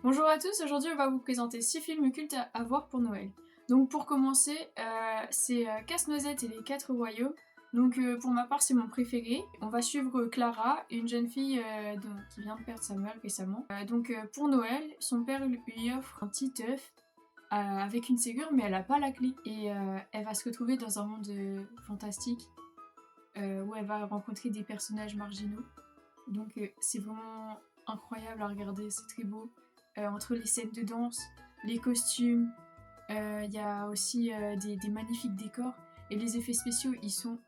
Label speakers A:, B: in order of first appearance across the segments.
A: Bonjour à tous, aujourd'hui on va vous présenter 6 films cultes à voir pour Noël. Donc pour commencer, c'est Casse-Noisette et les 4 royaumes. Donc pour ma part c'est mon préféré. On va suivre Clara, une jeune fille qui vient de perdre sa mère récemment. Pour Noël, son père lui offre un petit œuf avec une serrure mais elle a pas la clé. Et elle va se retrouver dans un monde fantastique où elle va rencontrer des personnages marginaux. Donc c'est vraiment incroyable à regarder, c'est très beau. Entre les scènes de danse, les costumes, il y a aussi des magnifiques décors. Et les effets spéciaux, ils sont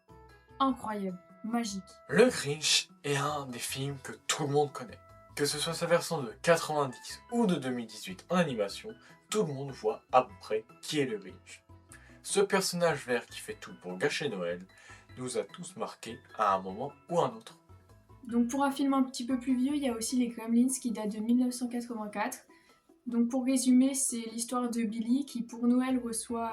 A: incroyables, magiques.
B: Le Grinch est un des films que tout le monde connaît. Que ce soit sa version de 90 ou de 2018 en animation, tout le monde voit à peu près qui est le Grinch. Ce personnage vert qui fait tout pour gâcher Noël nous a tous marqués à un moment ou un autre.
A: Donc pour un film un petit peu plus vieux, il y a aussi les Gremlins qui datent de 1984. Donc pour résumer, c'est l'histoire de Billy qui pour Noël reçoit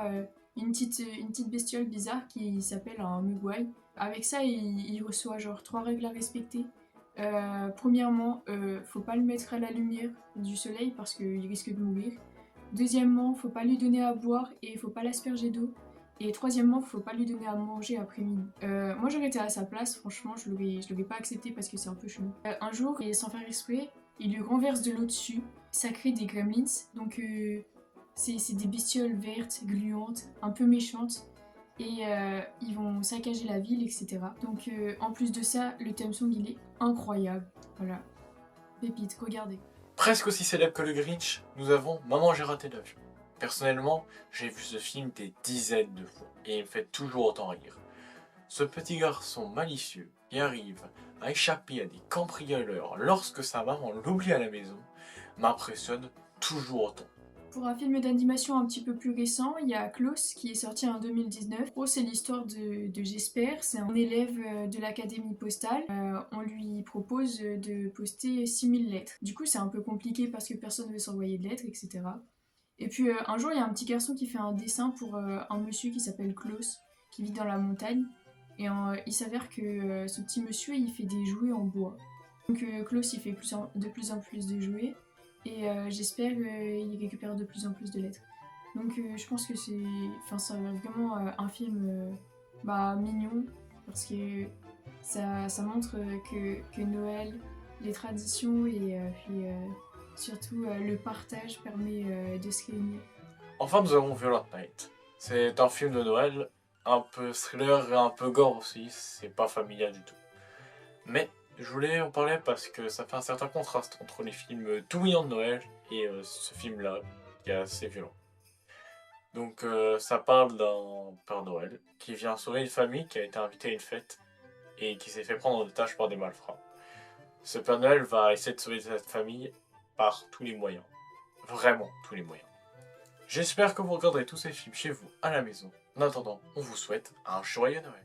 A: une petite bestiole bizarre qui s'appelle un Mugwai. Avec ça, il reçoit genre 3 règles à respecter. Premièrement, faut pas le mettre à la lumière du soleil parce qu'il risque de mourir. Deuxièmement, faut pas lui donner à boire et faut pas l'asperger d'eau. Et troisièmement, faut pas lui donner à manger après midi. Moi j'aurais été à sa place, franchement, je l'aurais pas accepté parce que c'est un peu chelou. Un jour, et sans faire exprès, il lui renverse de l'eau dessus. Ça crée des gremlins, donc c'est des bestioles vertes, gluantes, un peu méchantes. Et ils vont saccager la ville, etc. Donc en plus de ça, le theme song il est incroyable. Voilà, pépite, regardez.
B: Presque aussi célèbre que le Grinch, nous avons Maman j'ai raté l'avion. Personnellement, j'ai vu ce film des dizaines de fois et il me fait toujours autant rire. Ce petit garçon malicieux qui arrive à échapper à des cambrioleurs lorsque sa maman l'oublie à la maison m'impressionne toujours autant.
A: Pour un film d'animation un petit peu plus récent, il y a Klaus qui est sorti en 2019. Oh, c'est l'histoire de Jesper, c'est un élève de l'académie postale. On lui propose de poster 6000 lettres. Du coup, c'est un peu compliqué parce que personne ne veut s'envoyer de lettres, etc. Et puis un jour, il y a un petit garçon qui fait un dessin pour un monsieur qui s'appelle Klaus, qui vit dans la montagne. Et il s'avère que ce petit monsieur, il fait des jouets en bois. Donc Klaus, il fait de plus en plus de jouets. Et j'espère qu'il récupère de plus en plus de lettres. Donc je pense que c'est vraiment un film mignon, parce que ça montre que Noël, les traditions et puis surtout le partage permet de se réunir.
B: Enfin, nous avons Violent Night. C'est un film de Noël, un peu thriller et un peu gore aussi, c'est pas familial du tout. Mais je voulais en parler parce que ça fait un certain contraste entre les films tout mignons de Noël et ce film-là, qui est assez violent. Donc ça parle d'un Père Noël qui vient sauver une famille qui a été invitée à une fête et qui s'est fait prendre en otage par des malfrats. Ce Père Noël va essayer de sauver cette famille par tous les moyens. Vraiment tous les moyens. J'espère que vous regarderez tous ces films chez vous, à la maison. En attendant, on vous souhaite un joyeux Noël.